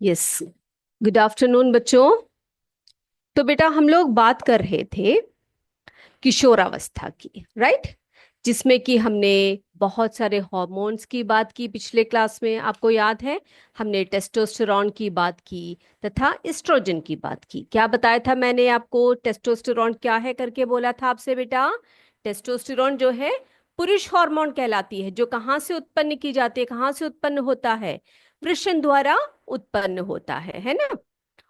Yes. Good afternoon बच्चों। तो बेटा हम लोग बात कर रहे थे किशोरावस्था की, राइट? जिसमें कि हमने बहुत सारे हार्मोन्स की बात की पिछले क्लास में, आपको याद है? हमने टेस्टोस्टेरॉन की बात की तथा एस्ट्रोजन की बात की। क्या बताया था मैंने आपको? टेस्टोस्टेरॉन क्या है करके बोला था आपसे बेटा। टेस्टोस्टेरॉन जो है पुरुष हार्मोन कहलाती है, जो कहाँ से उत्पन्न की जाती है, कहाँ से उत्पन्न होता है? वृषण द्वारा उत्पन्न होता है ना?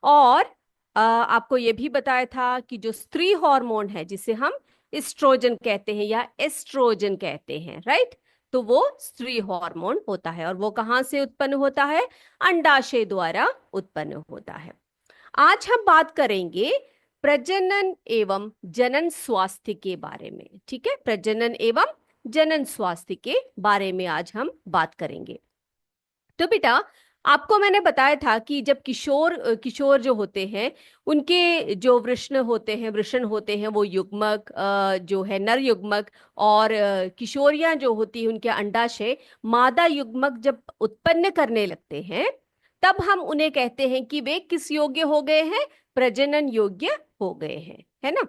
और आपको ये भी बताया था कि जो स्त्री हार्मोन है जिसे हम एस्ट्रोजन कहते हैं या एस्ट्रोजन कहते हैं, राइट? तो वो स्त्री हार्मोन होता है और वो कहाँ से उत्पन्न होता है? अंडाशय द्वारा उत्पन्न होता है। आज हम बात करेंगे प्रजनन एवं जनन स्वास्थ्य के बारे में। ठीक है, प्रजनन एवं जनन स्वास्थ्य के बारे में आज हम बात करेंगे। तो बेटा आपको मैंने बताया था कि जब किशोर जो होते हैं, उनके जो वृषण होते हैं वो युग्मक जो है नर युग्मक, और किशोरियां जो होती हैं उनके अंडाशय मादा युग्मक जब उत्पन्न करने लगते हैं, तब हम उन्हें कहते हैं कि वे किस योग्य हो गए हैं? प्रजनन योग्य हो गए हैं, है ना?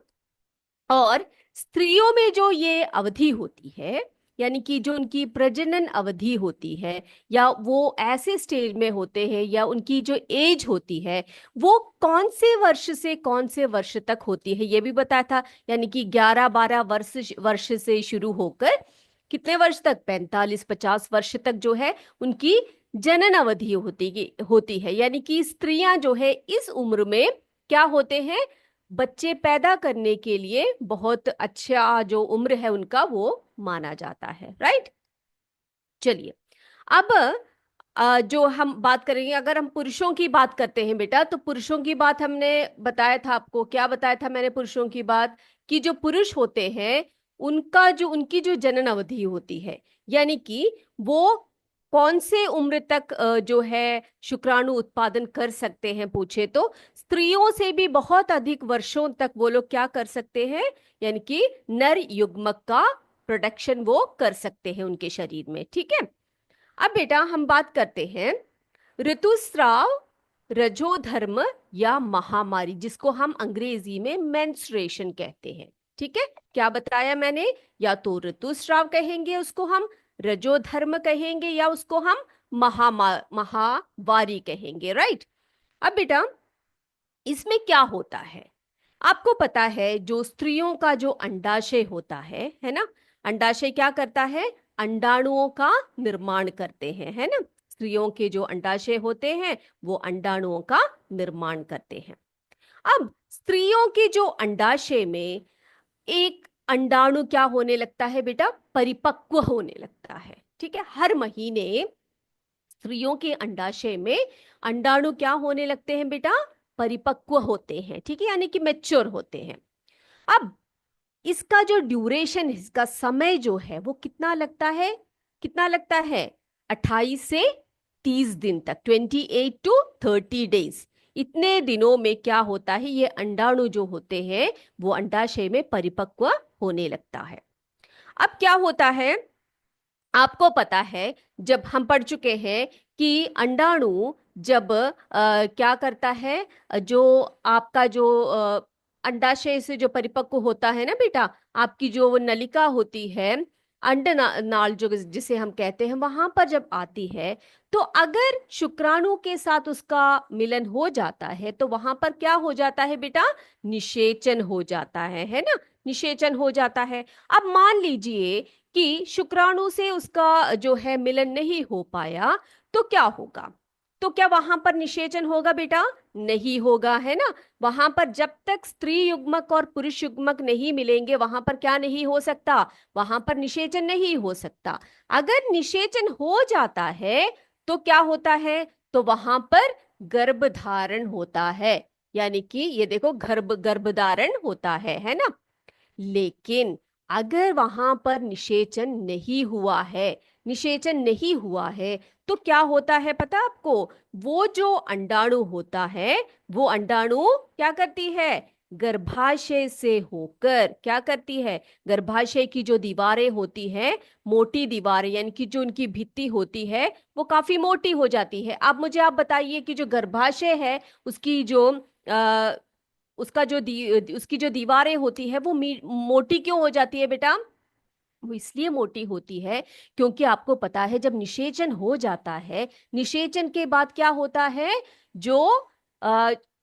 और स्त्रियों में जो ये अवधि होती है, यानी कि जो उनकी प्रजनन अवधि होती है, या वो ऐसे स्टेज में होते हैं, या उनकी जो एज होती है वो कौन से वर्ष से कौन से वर्ष तक होती है, ये भी बताया था। यानी कि 11-12 वर्ष से शुरू होकर कितने वर्ष तक? 45-50 वर्ष तक जो है उनकी जनन अवधि होती है। यानी कि स्त्रियां जो है इस उम्र में क्या होते हैं? बच्चे पैदा करने के लिए बहुत अच्छा जो उम्र है उनका वो माना जाता है, राइट? चलिए, अब जो हम बात करेंगे, अगर हम पुरुषों की बात करते हैं बेटा, तो पुरुषों की बात हमने बताया था आपको। क्या बताया था मैंने पुरुषों की बात? कि जो पुरुष होते हैं उनकी जो जनन अवधि होती है, यानी कि वो कौन से उम्र तक जो है शुक्राणु उत्पादन कर सकते हैं, पूछे तो स्त्रियों से भी बहुत अधिक वर्षों तक वो लोग क्या कर सकते हैं? यानी कि नर युग्मक का प्रोडक्शन वो कर सकते हैं उनके शरीर में। ठीक है, अब बेटा हम बात करते हैं ऋतुस्राव, रजोधर्म या महामारी, जिसको हम अंग्रेजी में मेंस्ट्रुएशन कहते हैं। ठीक है, क्या बताया मैंने? या तो ऋतुस्राव कहेंगे उसको हम, रजोधर्म कहेंगे, या उसको हम महावारी कहेंगे, राइट? अब बेटा इसमें क्या होता है? आपको पता है जो स्त्रियों का जो अंडाशय होता है ना? अंडाशय क्या करता है? अंडाणुओं का निर्माण करते हैं, है ना? स्त्रियों के जो अंडाशय होते हैं वो अंडाणुओं का निर्माण करते हैं। अब स्त्रियों के जो अंडाशय में एक अंडाणु क्या होने लगता है बेटा? परिपक्व होने लगता है। ठीक है, हर महीने स्त्रियों के अंडाशय में अंडाणु क्या होने लगते हैं बेटा? परिपक्व होते हैं। ठीक है, यानी कि मैच्योर होते हैं। अब इसका जो ड्यूरेशन, इसका समय जो है वो कितना लगता है? कितना लगता है? 28 से 30 दिन तक, 28 to 30 days। इतने दिनों में क्या होता है? ये अंडाणु जो होते हैं वो अंडाशय में परिपक्व होने लगता है। अब क्या होता है? आपको पता है, जब हम पढ़ चुके हैं कि अंडाणु जब क्या करता है, जो आपका जो अंडाशय से जो परिपक्व होता है ना बेटा, आपकी जो वो नलिका होती है, नाल जो जिसे हम कहते हैं, वहां पर जब आती है, तो अगर शुक्राणु के साथ उसका मिलन हो जाता है तो वहां पर क्या हो जाता है बेटा? निषेचन हो जाता है ना? निषेचन हो जाता है। अब मान लीजिए कि शुक्राणु से उसका जो है मिलन नहीं हो पाया, तो क्या होगा? तो क्या वहां पर निषेचन होगा बेटा? नहीं होगा, है ना? वहां पर जब तक स्त्री युग्मक और पुरुष युग्मक नहीं मिलेंगे वहां पर क्या नहीं हो सकता? वहां पर निषेचन नहीं हो सकता। अगर निषेचन हो जाता है तो क्या होता है? तो वहां पर गर्भधारण होता है। यानी कि ये देखो, गर्भधारण होता है ना? लेकिन अगर वहां पर निषेचन नहीं हुआ है, तो क्या होता है पता आपको? वो जो अंडाणु होता है, वो अंडाणु क्या करती है? गर्भाशय से होकर क्या करती है, गर्भाशय की जो दीवारें होती हैं, मोटी दीवारें यानी कि जो उनकी भित्ति होती है वो काफी मोटी हो जाती है। अब मुझे आप बताइए कि जो गर्भाशय है उसकी जो उसका जो उसकी जो दीवारें होती है वो मोटी क्यों हो जाती है बेटा? वो इसलिए मोटी होती है क्योंकि आपको पता है जब निषेचन हो जाता है, निषेचन के बाद क्या होता है, जो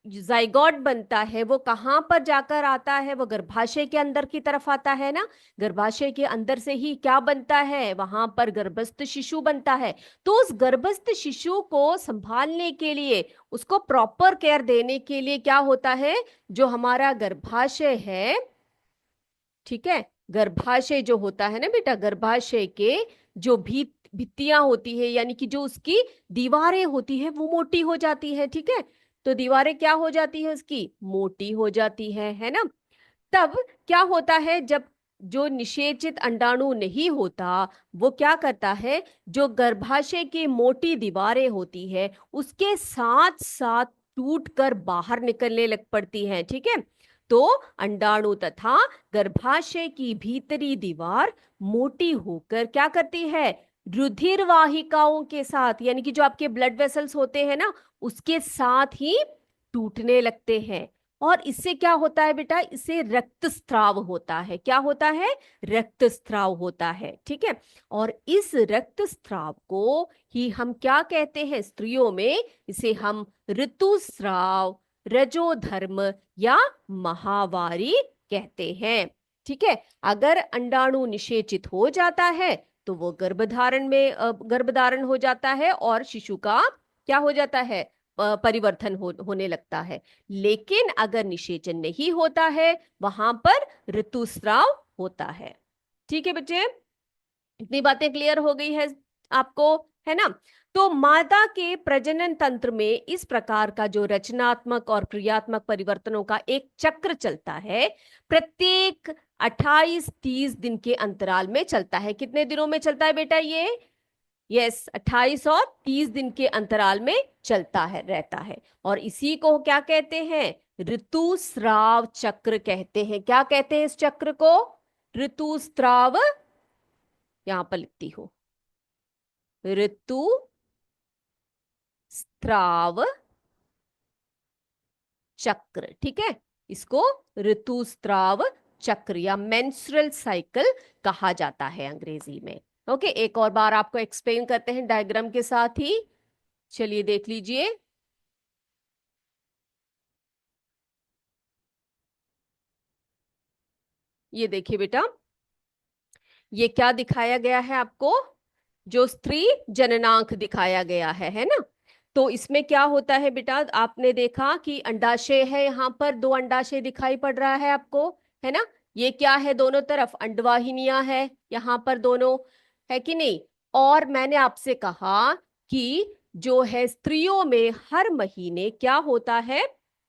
जाइगोट बनता है वो कहाँ पर जाकर आता है, वो गर्भाशय के अंदर की तरफ आता है ना। गर्भाशय के अंदर से ही क्या बनता है, वहां पर गर्भस्थ शिशु बनता है। तो उस गर्भस्थ शिशु को संभालने के लिए, उसको प्रॉपर केयर देने के लिए क्या होता है, जो हमारा गर्भाशय है, ठीक है, गर्भाशय जो होता है ना बेटा, गर्भाशय के जो भित्तियां होती है यानी कि जो उसकी दीवारें होती है वो मोटी हो जाती है, ठीक है। तो दीवारें क्या हो जाती है, उसकी मोटी हो जाती है ना। तब क्या होता है, जब जो निषेचित अंडाणु नहीं होता वो क्या करता है, जो गर्भाशय की मोटी दीवारें होती है उसके साथ साथ टूट कर बाहर निकलने लग पड़ती हैं, ठीक है। तो अंडाणु तथा गर्भाशय की भीतरी दीवार मोटी होकर क्या करती है, रुधिर वाहिकाओं के साथ यानी कि जो आपके ब्लड वेसल्स होते हैं ना उसके साथ ही टूटने लगते हैं। और इससे क्या होता है बेटा, इससे रक्तस्राव होता है। क्या होता है, रक्तस्राव होता है, ठीक है। और इस रक्तस्राव को ही हम क्या कहते हैं स्त्रियों में, इसे हम ऋतुस्राव, रजोधर्म या महावारी कहते हैं, ठीक है। अगर अंडाणु निषेचित हो जाता है तो वो गर्भधारण हो जाता है और शिशु का क्या हो जाता है, परिवर्तन होने लगता है। लेकिन अगर निषेचन नहीं होता है वहां पर ऋतुस्राव होता है। ठीक है बच्चे, इतनी बातें क्लियर हो गई है आपको, है ना। तो मादा के प्रजनन तंत्र में इस प्रकार का जो रचनात्मक और क्रियात्मक परिवर्तनों का एक चक्र चलता है, प्रत्येक 28-30 दिन के अंतराल में चलता है। कितने दिनों में चलता है बेटा ये? यस, 28 और 30 दिन के अंतराल में चलता है, रहता है। और इसी को क्या कहते हैं, ऋतुस्राव चक्र कहते हैं। क्या कहते हैं इस चक्र को? ऋतुस्राव, यहां पर लिखती हूं, ऋतुस्राव चक्र, ठीक है। इसको ऋतुस्राव चक्र या मेंस्ट्रुअल साइकिल कहा जाता है अंग्रेजी में। ओके, एक और बार आपको एक्सप्लेन करते हैं डायग्राम के साथ ही, चलिए देख लीजिए। ये देखिए बेटा, ये क्या दिखाया गया है आपको, जो स्त्री जननांक दिखाया गया है ना। तो इसमें क्या होता है बेटा, आपने देखा कि अंडाशय है, यहाँ पर 2 अंडाशय दिखाई पड़ रहा है आपको, है ना। ये क्या है, दोनों तरफ अंडवाहिनियां है यहाँ पर दोनों, है कि नहीं। और मैंने आपसे कहा कि जो है स्त्रियों में हर महीने क्या होता है,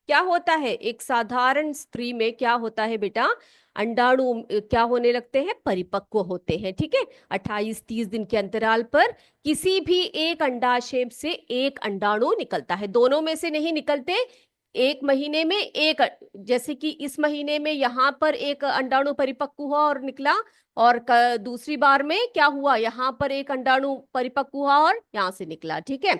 क्या होता है, एक साधारण स्त्री में क्या होता है बेटा, अंडाणु क्या होने लगते हैं, परिपक्व होते हैं, ठीक है। 28-30 दिन के अंतराल पर किसी भी एक अंडाशय से एक अंडाणु निकलता है, दोनों में से नहीं निकलते। एक महीने में एक, जैसे कि इस महीने में यहाँ पर एक अंडाणु परिपक्व हुआ और निकला, और दूसरी बार में क्या हुआ, यहाँ पर एक अंडाणु परिपक्व हुआ और यहाँ से निकला, ठीक है।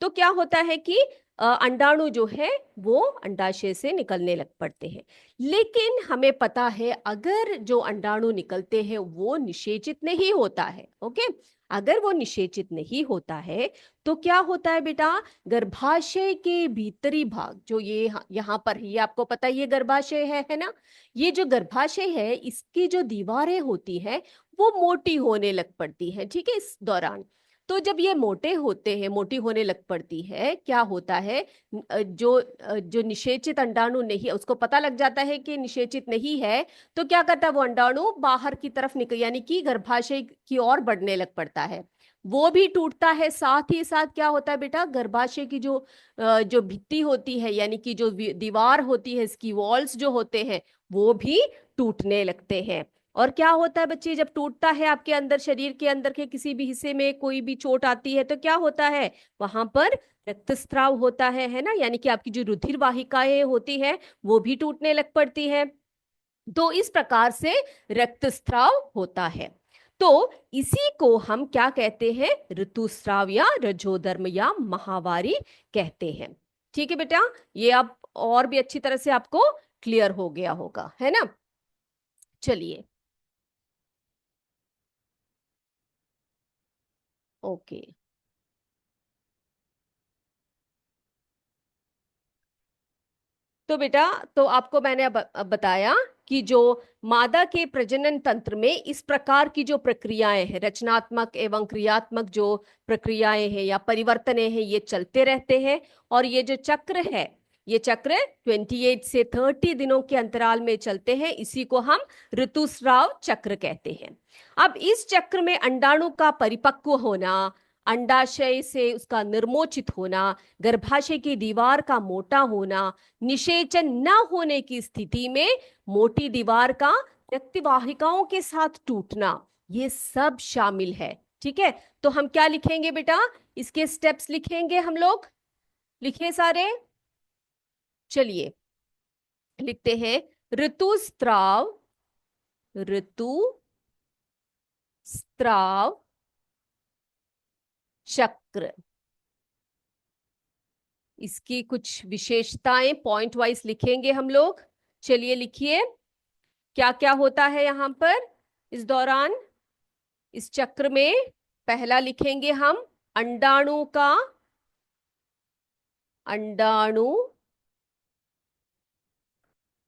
तो क्या होता है कि अंडाणु जो है वो अंडाशय से निकलने लग पड़ते हैं। लेकिन हमें पता है अगर जो अंडाणु निकलते हैं वो निषेचित नहीं होता है, ओके। अगर वो निषेचित नहीं होता है तो क्या होता है बेटा, गर्भाशय के भीतरी भाग जो ये यहाँ पर, ये आपको पता है ये गर्भाशय है ना। ये जो गर्भाशय है इसकी जो दीवारें होती है वो मोटी होने लग पड़ती है, ठीक है, इस दौरान। तो जब ये मोटे होते हैं, मोटी होने लग पड़ती है, क्या होता है, जो निषेचित अंडाणु नहीं है उसको पता लग जाता है कि निषेचित नहीं है, तो क्या करता है वो अंडाणु बाहर की तरफ निकल यानी कि गर्भाशय की ओर बढ़ने लग पड़ता है, वो भी टूटता है। साथ ही साथ क्या होता है बेटा, गर्भाशय की जो भित्ति होती है यानी कि जो दीवार होती है, इसकी वॉल्स जो होते हैं वो भी टूटने लगते हैं। और क्या होता है बच्चे, जब टूटता है आपके अंदर, शरीर के अंदर के किसी भी हिस्से में कोई भी चोट आती है तो क्या होता है, वहां पर रक्तस्राव होता है ना, यानी कि आपकी जो रुधिर वाहिकाएं होती है वो भी टूटने लग पड़ती है। तो इस प्रकार से रक्तस्राव होता है। तो इसी को हम क्या कहते हैं, ऋतुस्राव या रजोधर्म या माहवारी कहते हैं। ठीक है बेटा, ये अब और भी अच्छी तरह से आपको क्लियर हो गया होगा, है ना। चलिए, ओके। तो बेटा, तो आपको मैंने अब बताया कि जो मादा के प्रजनन तंत्र में इस प्रकार की जो प्रक्रियाएं हैं, रचनात्मक एवं क्रियात्मक जो प्रक्रियाएं हैं या परिवर्तनें हैं, ये चलते रहते हैं। और ये जो चक्र है, ये चक्र 28 से 30 दिनों के अंतराल में चलते हैं। इसी को हम ऋतुस्राव चक्र कहते हैं। अब इस चक्र में अंडाणु का परिपक्व होना, अंडाशय से उसका निर्मोचित होना, गर्भाशय की दीवार का मोटा होना, निषेचन न होने की स्थिति में मोटी दीवार का रक्तवाहिकाओं के साथ टूटना, ये सब शामिल है। ठीक है, तो हम क्या लिखेंगे बेटा, इसके स्टेप्स लिखेंगे हम लोग। लिखे सारे, चलिए लिखते हैं। ऋतुस्राव, ऋतुस्राव चक्र, इसकी कुछ विशेषताएं पॉइंट वाइज लिखेंगे हम लोग। चलिए लिखिए, क्या क्या होता है यहां पर इस दौरान, इस चक्र में। पहला लिखेंगे हम अंडाणु का, अंडाणु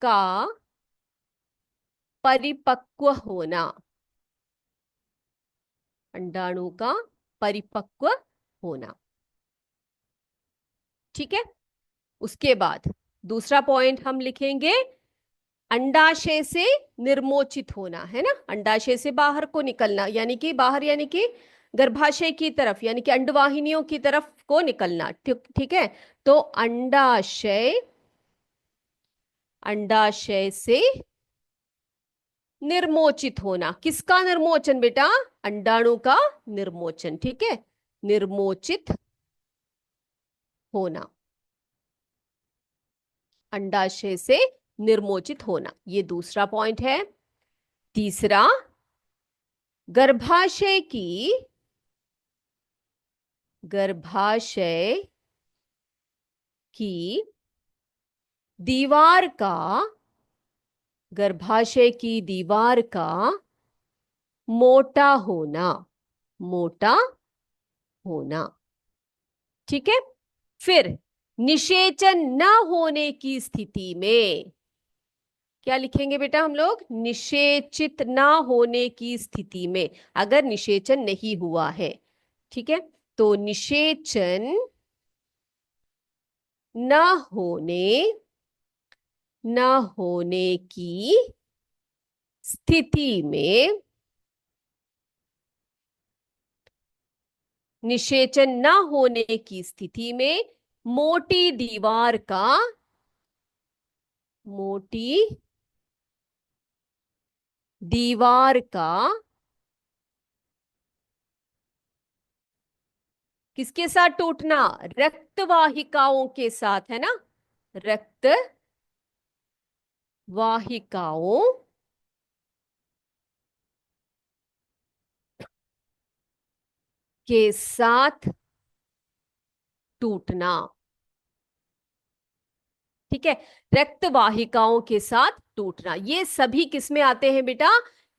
का परिपक्व होना, अंडाणु का परिपक्व होना। ठीक है, उसके बाद दूसरा पॉइंट हम लिखेंगे अंडाशय से निर्मोचित होना, है ना, अंडाशय से बाहर को निकलना, यानी कि बाहर यानी कि गर्भाशय की तरफ, यानी कि अंडवाहिनियों की तरफ को निकलना। ठीक ठीक है, तो अंडाशय, अंडाशय से निर्मोचित होना। किसका निर्मोचन बेटा, अंडाणु का निर्मोचन। ठीक है, निर्मोचित होना, अंडाशय से निर्मोचित होना, ये दूसरा पॉइंट है। तीसरा, गर्भाशय की, गर्भाशय की दीवार का, गर्भाशय की दीवार का मोटा होना, मोटा होना। ठीक है, फिर निषेचन न होने की स्थिति में क्या लिखेंगे बेटा हम लोग, निषेचित ना होने की स्थिति में, अगर निषेचन नहीं हुआ है। ठीक है, तो निषेचन न होने, न होने की स्थिति में, निषेचन न होने की स्थिति में मोटी दीवार का, मोटी दीवार का किसके साथ टूटना, रक्त वाहिकाओं के साथ, है ना, रक्त वाहिकाओं के साथ टूटना। ठीक है, रक्त वाहिकाओं के साथ टूटना, ये सभी किस में आते हैं बेटा,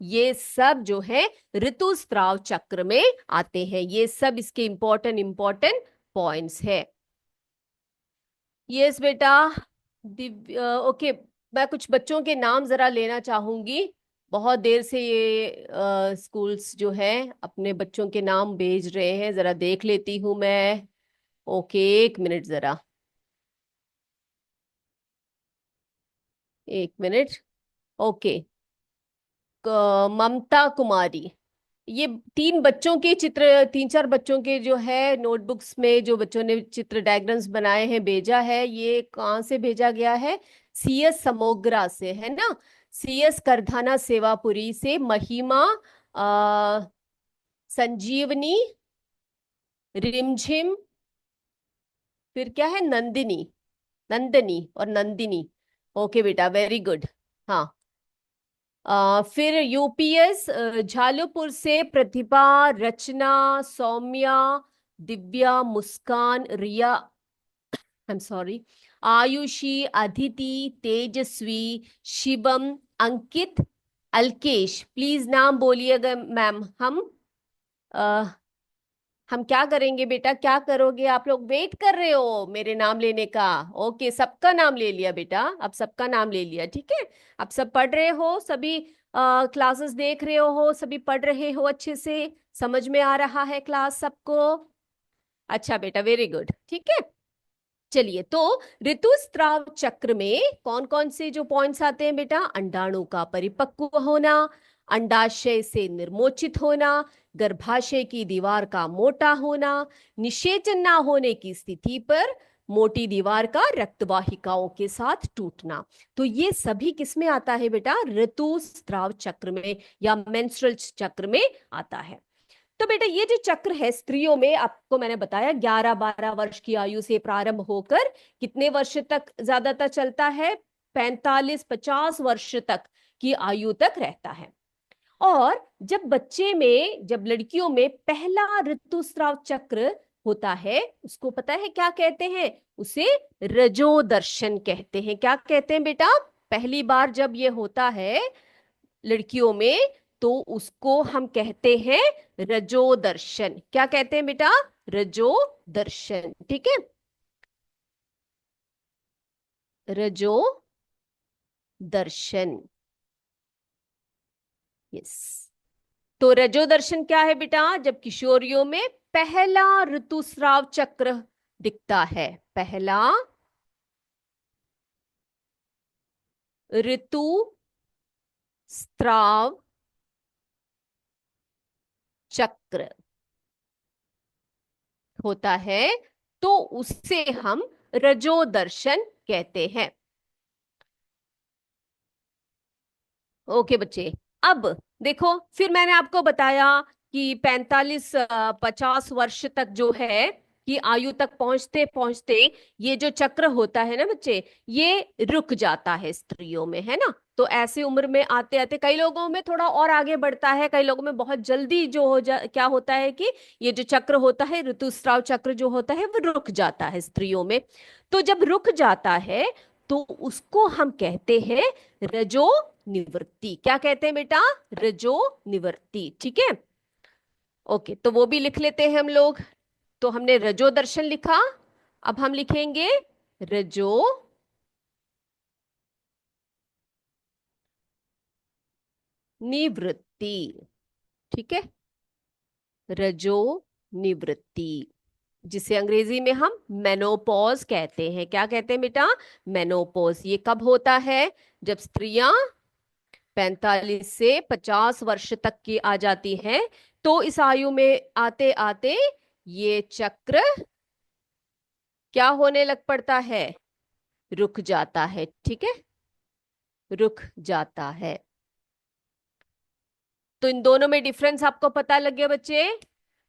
ये सब जो है ऋतुस्राव चक्र में आते हैं। ये सब इसके इंपॉर्टेंट इंपॉर्टेंट पॉइंट्स है। यस बेटा, दिव्य, ओके। मैं कुछ बच्चों के नाम जरा लेना चाहूंगी। बहुत देर से ये स्कूल्स जो है अपने बच्चों के नाम भेज रहे हैं, जरा देख लेती हूं मैं। ओके, एक मिनट जरा, एक मिनट। ओके, ममता कुमारी, ये तीन बच्चों के चित्र, तीन चार बच्चों के जो है नोटबुक्स में जो बच्चों ने चित्र डायग्राम्स बनाए हैं भेजा है। ये कहाँ से भेजा गया है, CS समोग्रा से, है ना। CS करधाना सेवापुरी से महिमा, संजीवनी, रिमझिम, फिर क्या है, नंदिनी, नंदनी और नंदिनी। ओके बेटा, वेरी गुड। हाँ, फिर यूपीएस झालुपुर से Pratibha, Rachna, Saumya, Divya, Muskan, Riya, I am sorry, Ayushi, Aditi, Tejaswi, Shivam, Ankit, Alkesh. Please नाम बोलिएगा मैम। हम क्या करेंगे बेटा, क्या करोगे आप लोग? वेट कर रहे हो मेरे नाम लेने का? ओके, सबका नाम ले लिया बेटा, अब सबका नाम ले लिया, ठीक है। अब सब पढ़ रहे हो, सभी क्लासेस देख रहे हो, सभी पढ़ रहे हो, अच्छे से समझ में आ रहा है क्लास सबको? अच्छा बेटा, वेरी गुड, ठीक है। चलिए, तो ऋतुस्राव चक्र में कौन कौन से जो पॉइंट्स आते हैं बेटा? अंडाणु का परिपक्व होना, अंडाशय से निर्मोचित होना, गर्भाशय की दीवार का मोटा होना, निषेचन ना होने की स्थिति पर मोटी दीवार का रक्तवाहिकाओं के साथ टूटना। तो ये सभी किस में आता है बेटा? ऋतुस्राव चक्र में या मेंस्ट्रुअल चक्र में आता है। तो बेटा ये जो चक्र है स्त्रियों में, आपको मैंने बताया 11-12 वर्ष की आयु से प्रारंभ होकर कितने वर्ष तक ज्यादातर चलता है? 45-50 वर्ष तक की आयु तक रहता है। और जब बच्चे में, जब लड़कियों में पहला ऋतुस्राव चक्र होता है, उसको पता है क्या कहते हैं? उसे रजोदर्शन कहते हैं। क्या कहते हैं बेटा? पहली बार जब ये होता है लड़कियों में, तो उसको हम कहते हैं रजोदर्शन। क्या कहते हैं बेटा? रजोदर्शन, ठीक है, रजोदर्शन, यस। तो रजोदर्शन क्या है बेटा? जब किशोरियों में पहला ऋतुस्राव चक्र दिखता है, पहला ऋतुस्राव चक्र होता है, तो उससे हम रजोदर्शन कहते हैं। ओके बच्चे, अब देखो, फिर मैंने आपको बताया कि 45-50 वर्ष तक जो है कि आयु तक पहुंचते पहुंचते ये जो चक्र होता है ना बच्चे, ये रुक जाता है स्त्रियों में, है ना। तो ऐसे उम्र में आते आते कई लोगों में थोड़ा और आगे बढ़ता है, कई लोगों में बहुत जल्दी जो क्या होता है कि ये जो चक्र होता है, ऋतुस्राव चक्र जो होता है, वो रुक जाता है स्त्रियों में। तो जब रुक जाता है, तो उसको हम कहते हैं रजो निवृत्ति। क्या कहते हैं बेटा? रजो निवृत्ति, ठीक है। ओके, तो वो भी लिख लेते हैं हम लोग। तो हमने रजो दर्शन लिखा, अब हम लिखेंगे रजो निवृत्ति, ठीक है, रजो निवृत्ति, जिसे अंग्रेजी में हम मेनोपॉज कहते हैं। क्या कहते हैं बेटा? मेनोपॉज। ये कब होता है? जब स्त्रियां 45 से 50 वर्ष तक की आ जाती हैं, तो इस आयु में आते आते ये चक्र क्या होने लग पड़ता है? रुक जाता है, ठीक है, रुक जाता है। तो इन दोनों में डिफरेंस आपको पता लग गया बच्चे?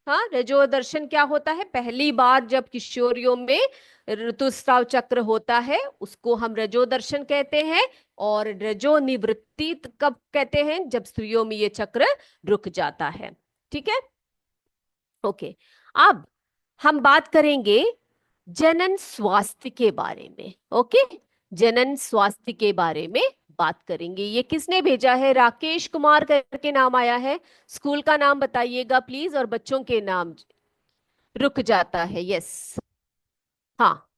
हाँ, रजो दर्शन क्या होता है? पहली बार जब किशोरियों में ऋतुस्राव चक्र होता है, उसको हम रजो दर्शन कहते हैं। और रजो निवृत्ति कब कहते हैं? जब स्त्रियों में ये चक्र रुक जाता है, ठीक है। ओके, अब हम बात करेंगे जनन स्वास्थ्य के बारे में। ओके, जनन स्वास्थ्य के बारे में बात करेंगे। ये किसने भेजा है? राकेश कुमार करके नाम आया है। स्कूल का नाम बताइएगा प्लीज, और बच्चों के नाम। रुक जाता है, यस, हाँ।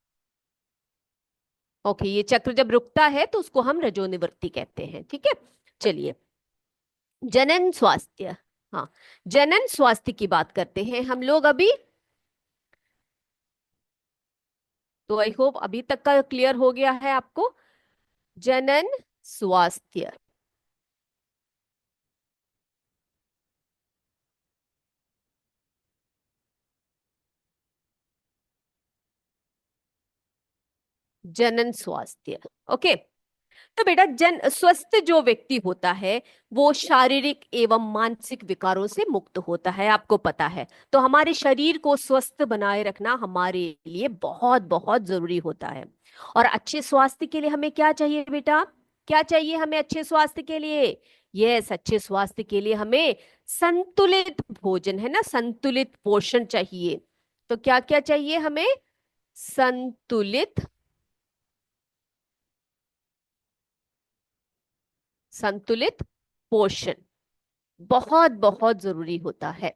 ओके, ये चक्र जब रुकता है तो उसको हम रजोनिवृत्ति कहते हैं, ठीक है। चलिए, जनन स्वास्थ्य, हाँ, जनन स्वास्थ्य की बात करते हैं हम लोग अभी। तो आई होप अभी तक का क्लियर हो गया है आपको। जनन स्वास्थ्य, जनन स्वास्थ्य, ओके। तो बेटा जन स्वस्थ जो व्यक्ति होता है वो शारीरिक एवं मानसिक विकारों से मुक्त होता है, आपको पता है। तो हमारे शरीर को स्वस्थ बनाए रखना हमारे लिए बहुत बहुत जरूरी होता है। और अच्छे स्वास्थ्य के लिए हमें क्या चाहिए बेटा? क्या चाहिए हमें अच्छे स्वास्थ्य के लिए? यस, अच्छे स्वास्थ्य के लिए हमें संतुलित भोजन, है ना, संतुलित पोषण चाहिए। तो क्या क्या चाहिए हमें? संतुलित, संतुलित पोषण बहुत बहुत जरूरी होता है।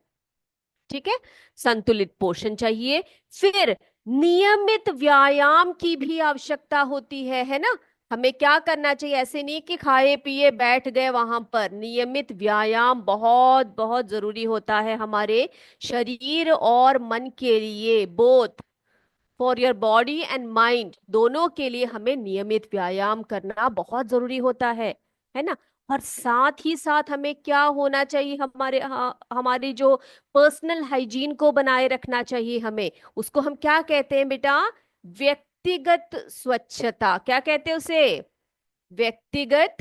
ठीक है, संतुलित पोषण चाहिए। फिर नियमित व्यायाम की भी आवश्यकता होती है ना। हमें क्या करना चाहिए? ऐसे नहीं कि खाए पिए बैठ गए वहां पर। नियमित व्यायाम बहुत बहुत जरूरी होता है हमारे शरीर और मन के लिए, both for your body and mind, दोनों के लिए हमें नियमित व्यायाम करना बहुत जरूरी होता है ना। और साथ ही साथ हमें क्या होना चाहिए? हमारी जो पर्सनल हाइजीन को बनाए रखना चाहिए हमें। उसको हम क्या कहते हैं बेटा? व्यक्तिगत स्वच्छता। क्या कहते हैं उसे? व्यक्तिगत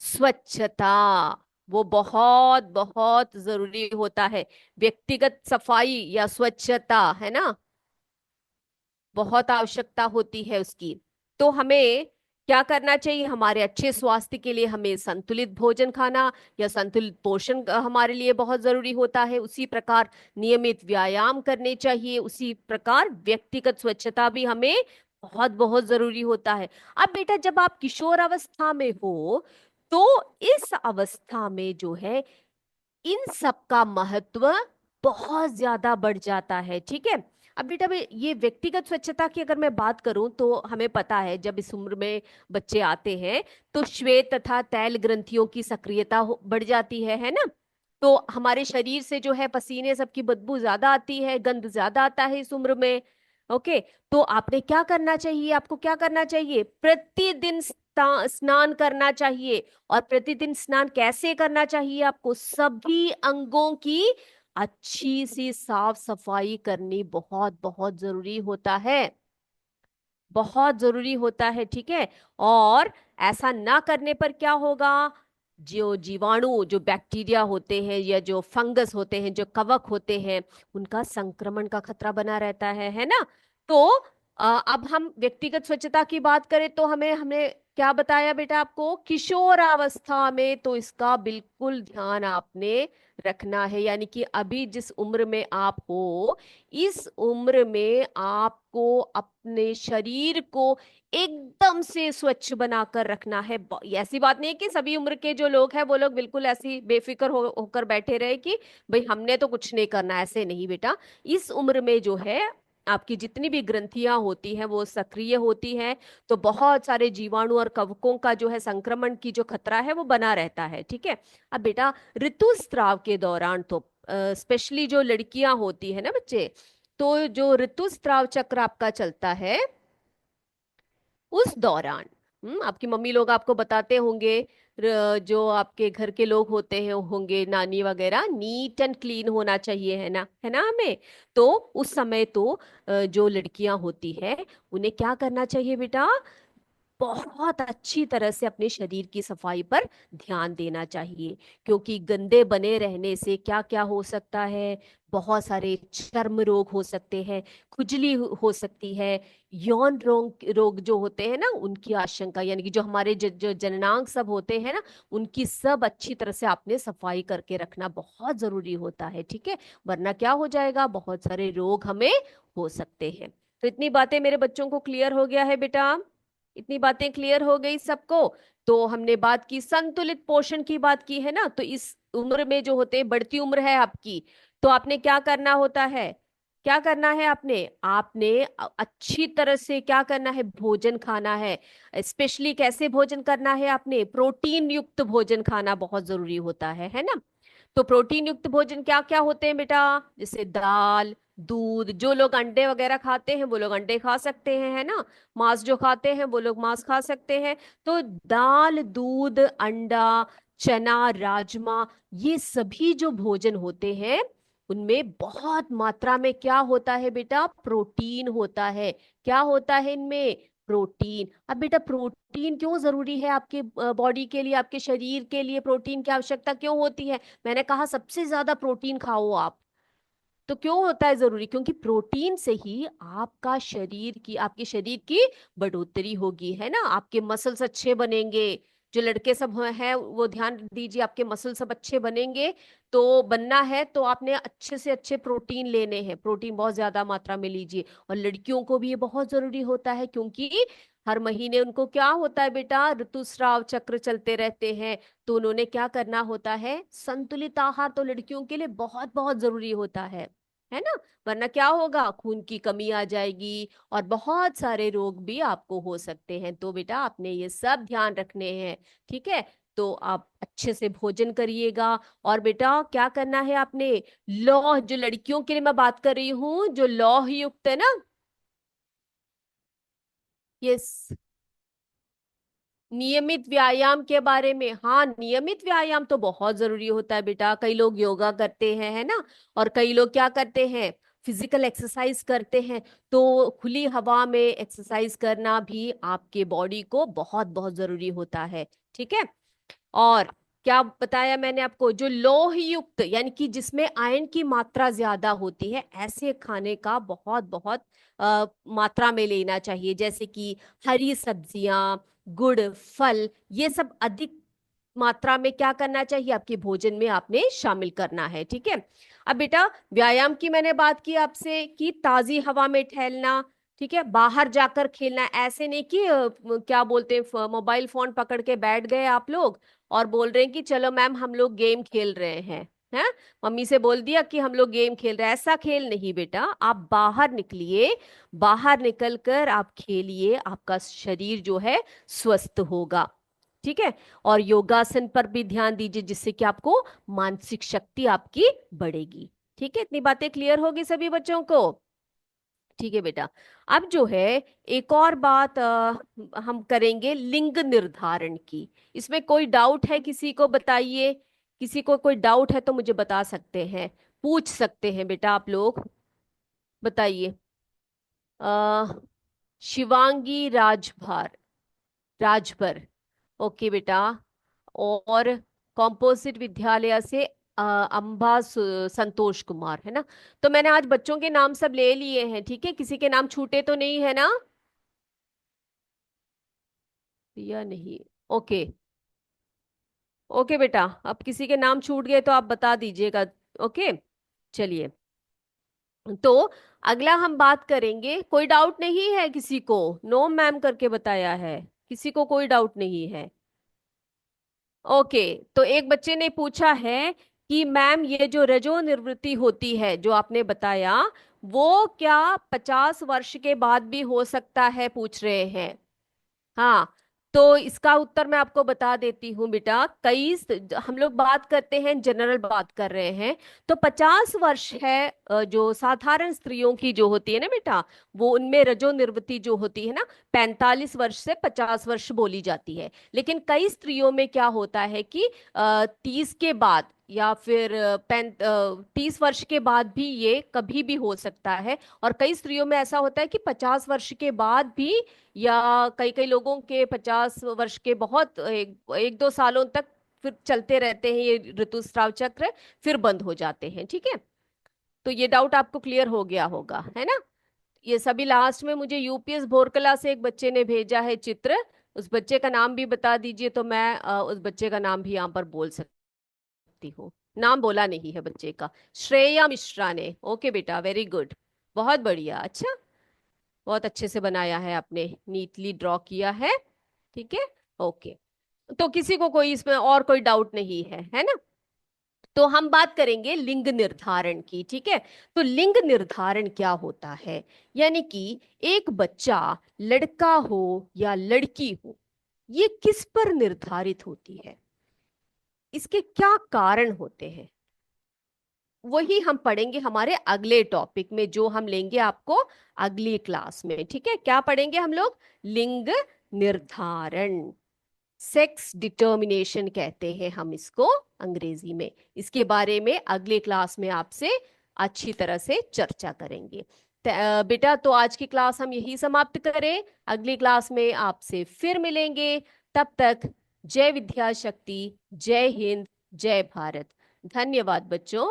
स्वच्छता। वो बहुत बहुत जरूरी होता है। व्यक्तिगत सफाई या स्वच्छता, है ना, बहुत आवश्यकता होती है उसकी। तो हमें क्या करना चाहिए? हमारे अच्छे स्वास्थ्य के लिए हमें संतुलित भोजन खाना या संतुलित पोषण हमारे लिए बहुत जरूरी होता है। उसी प्रकार नियमित व्यायाम करने चाहिए। उसी प्रकार व्यक्तिगत स्वच्छता भी हमें बहुत बहुत जरूरी होता है। अब बेटा जब आप किशोर अवस्था में हो तो इस अवस्था में जो है इन सब का महत्व बहुत ज्यादा बढ़ जाता है। ठीक है। अब बेटा ये व्यक्तिगत स्वच्छता की अगर मैं बात करूं तो हमें पता है जब इस उम्र में बच्चे आते हैं तो श्वेत तथा तैल ग्रंथियों की सक्रियता बढ़ जाती है ना। तो हमारे शरीर से जो है पसीने सबकी बदबू ज्यादा आती है, गंध ज्यादा आता है इस उम्र में। ओके। तो आपने क्या करना चाहिए? आपको क्या करना चाहिए? प्रतिदिन स्नान करना चाहिए। और प्रतिदिन स्नान कैसे करना चाहिए? आपको सभी अंगों की अच्छी सी साफ सफाई करनी बहुत बहुत जरूरी होता है। बहुत जरूरी होता है। ठीक है। और ऐसा ना करने पर क्या होगा? जो जीवाणु, जो बैक्टीरिया होते हैं या जो फंगस होते हैं, जो कवक होते हैं, उनका संक्रमण का खतरा बना रहता है ना। तो अब हम व्यक्तिगत स्वच्छता की बात करें तो हमें हमने क्या बताया बेटा आपको? किशोर अवस्था में तो इसका बिल्कुल ध्यान आपने रखना है। यानी कि अभी जिस उम्र में आप हो, इस उम्र में आपको अपने शरीर को एकदम से स्वच्छ बनाकर रखना है। ऐसी बात नहीं है कि सभी उम्र के जो लोग हैं वो लोग बिल्कुल ऐसी बेफिक्र होकर बैठे रहे कि भाई हमने तो कुछ नहीं करना। ऐसे नहीं बेटा। इस उम्र में जो है आपकी जितनी भी ग्रंथियां होती हैं वो सक्रिय होती हैं। तो बहुत सारे जीवाणु और कवकों का जो है संक्रमण की जो खतरा है वो बना रहता है। ठीक है। अब बेटा ऋतुस्राव के दौरान तो स्पेशली जो लड़कियां होती है ना बच्चे, तो जो ऋतुस्राव चक्र आपका चलता है उस दौरान आपकी मम्मी लोग आपको बताते होंगे, जो आपके घर के लोग होते हैं होंगे नानी वगैरह, नीट एंड क्लीन होना चाहिए, है ना हमें। तो उस समय तो जो लड़कियां होती है उन्हें क्या करना चाहिए बेटा? बहुत अच्छी तरह से अपने शरीर की सफाई पर ध्यान देना चाहिए। क्योंकि गंदे बने रहने से क्या क्या हो सकता है? बहुत सारे चर्म रोग हो सकते हैं, खुजली हो सकती है, यौन रोग रोग जो होते हैं ना उनकी आशंका, यानी कि जो हमारे जो जननांग सब होते हैं ना, उनकी सब अच्छी तरह से आपने सफाई करके रखना बहुत जरूरी होता है। ठीक है। वरना क्या हो जाएगा? बहुत सारे रोग हमें हो सकते हैं। तो इतनी बातें मेरे बच्चों को क्लियर हो गया है बेटा? इतनी बातें क्लियर हो गई सबको? तो हमने बात की संतुलित पोषण की बात की है ना। तो इस उम्र में जो होते हैं, बढ़ती उम्र है आपकी, तो आपने क्या करना होता है? क्या करना है आपने? आपने अच्छी तरह से क्या करना है? भोजन खाना है। स्पेशली कैसे भोजन करना है? आपने प्रोटीन युक्त भोजन खाना बहुत जरूरी होता है ना। तो प्रोटीन युक्त भोजन क्या क्या होते हैं बेटा? जैसे दाल, दूध, जो लोग अंडे वगैरह खाते हैं वो लोग अंडे खा सकते हैं, है ना। मांस जो खाते हैं वो लोग मांस खा सकते हैं। तो दाल, दूध, अंडा, चना, राजमा, ये सभी जो भोजन होते हैं उनमें बहुत मात्रा में क्या होता है बेटा? प्रोटीन होता है। क्या होता है इनमें? प्रोटीन। अब बेटा प्रोटीन क्यों जरूरी है आपके बॉडी के लिए, आपके शरीर के लिए प्रोटीन की आवश्यकता क्यों होती है? मैंने कहा सबसे ज्यादा प्रोटीन खाओ आप। तो क्यों होता है जरूरी? क्योंकि प्रोटीन से ही आपका शरीर की, आपके शरीर की बढ़ोतरी होगी, है ना, आपके मसल्स अच्छे बनेंगे। जो लड़के सब हैं वो ध्यान दीजिए, आपके मसल सब अच्छे बनेंगे। तो बनना है तो आपने अच्छे से अच्छे प्रोटीन लेने हैं, प्रोटीन बहुत ज्यादा मात्रा में लीजिए। और लड़कियों को भी ये बहुत जरूरी होता है, क्योंकि हर महीने उनको क्या होता है बेटा, ऋतुस्राव चक्र चलते रहते हैं। तो उन्होंने क्या करना होता है, संतुलित आहार तो लड़कियों के लिए बहुत बहुत जरूरी होता है ना। वरना क्या होगा, खून की कमी आ जाएगी और बहुत सारे रोग भी आपको हो सकते हैं। तो बेटा आपने ये सब ध्यान रखने हैं, ठीक है। तो आप अच्छे से भोजन करिएगा। और बेटा क्या करना है आपने, लौह, जो लड़कियों के लिए मैं बात कर रही हूँ, जो लौह युक्त है ना, ये नियमित व्यायाम के बारे में। हाँ, नियमित व्यायाम तो बहुत जरूरी होता है बेटा। कई लोग योगा करते हैं, है ना, और कई लोग क्या करते हैं, फिजिकल एक्सरसाइज करते हैं। तो खुली हवा में एक्सरसाइज करना भी आपके बॉडी को बहुत बहुत जरूरी होता है, ठीक है। और क्या बताया मैंने आपको, जो लौह युक्त यानी कि जिसमें आयरन की मात्रा ज्यादा होती है, ऐसे खाने का बहुत बहुत मात्रा में लेना चाहिए। जैसे कि हरी सब्जियां, गुड़, फल, ये सब अधिक मात्रा में क्या करना चाहिए, आपके भोजन में आपने शामिल करना है, ठीक है। अब बेटा व्यायाम की मैंने बात की आपसे कि ताजी हवा में टहलना, ठीक है, बाहर जाकर खेलना। ऐसे नहीं कि क्या बोलते हैं, मोबाइल फोन पकड़ के बैठ गए आप लोग और बोल रहे हैं कि चलो मैम हम लोग गेम खेल रहे हैं। मम्मी से बोल दिया कि हम लोग गेम खेल रहे हैं, ऐसा खेल नहीं बेटा। आप बाहर निकलिए, बाहर निकलकर आप खेलिए, आपका शरीर जो है स्वस्थ होगा, ठीक है। और योगासन पर भी ध्यान दीजिए, जिससे कि आपको मानसिक शक्ति आपकी बढ़ेगी, ठीक है। इतनी बातें क्लियर होगी सभी बच्चों को? ठीक है बेटा। अब जो है एक और बात हम करेंगे लिंग निर्धारण की। इसमें कोई डाउट है किसी को, बताइए। किसी को कोई डाउट है तो मुझे बता सकते हैं, पूछ सकते हैं बेटा आप लोग, बताइए। अ शिवांगी राजभर, ओके बेटा। और कॉम्पोजिट विद्यालय से अंबा संतोष कुमार, है ना। तो मैंने आज बच्चों के नाम सब ले लिए हैं, ठीक है, किसी के नाम छूटे तो नहीं है ना? या नहीं? ओके। ओके बेटा, अब किसी के नाम छूट गए तो आप बता दीजिएगा। ओके, चलिए। तो अगला हम बात करेंगे, कोई डाउट नहीं है किसी को? नो मैम करके बताया है, किसी को कोई डाउट नहीं है? ओके। तो एक बच्चे ने पूछा है कि मैम ये जो रजो निवृत्ति होती है जो आपने बताया, वो क्या 50 वर्ष के बाद भी हो सकता है, पूछ रहे हैं। हाँ, तो इसका उत्तर मैं आपको बता देती हूँ बेटा। हम लोग बात करते हैं, जनरल बात कर रहे हैं। तो 50 वर्ष है जो साधारण स्त्रियों की जो होती है ना बेटा, वो उनमें रजो निवृत्ति जो होती है ना, 45 वर्ष से 50 वर्ष बोली जाती है। लेकिन कई स्त्रियों में क्या होता है कि 30 के बाद या फिर 30 वर्ष के बाद भी ये कभी भी हो सकता है। और कई स्त्रियों में ऐसा होता है कि 50 वर्ष के बाद भी, या कई कई लोगों के 50 वर्ष के बहुत एक दो सालों तक फिर चलते रहते हैं ये ऋतुस्राव चक्र, फिर बंद हो जाते हैं, ठीक है। तो ये डाउट आपको क्लियर हो गया होगा, है ना। ये सभी लास्ट में मुझे यूपीएस भोरकला से एक बच्चे ने भेजा है चित्र, उस बच्चे का नाम भी बता दीजिए तो मैं उस बच्चे का नाम भी यहाँ पर बोल सकती हूँ। नाम बोला नहीं है बच्चे का, श्रेया मिश्रा ने। ओके बेटा, वेरी गुड, बहुत बढ़िया, अच्छा, बहुत अच्छे से बनाया है आपने, नीटली ड्रॉ किया है, ठीक है। ओके। तो किसी को कोई इसमें और कोई डाउट नहीं है ना? तो हम बात करेंगे लिंग निर्धारण की, ठीक है। तो लिंग निर्धारण क्या होता है, यानी कि एक बच्चा लड़का हो या लड़की हो, ये किस पर निर्धारित होती है, इसके क्या कारण होते हैं, वही हम पढ़ेंगे हमारे अगले टॉपिक में, जो हम लेंगे आपको अगली क्लास में, ठीक है। क्या पढ़ेंगे हम लोग? लिंग निर्धारण, सेक्स डिटर्मिनेशन कहते हैं हम इसको अंग्रेजी में। इसके बारे में अगले क्लास में आपसे अच्छी तरह से चर्चा करेंगे। बेटा तो आज की क्लास हम यही समाप्त करें, अगली क्लास में आपसे फिर मिलेंगे। तब तक जय विद्या शक्ति, जय हिंद, जय भारत। धन्यवाद बच्चों।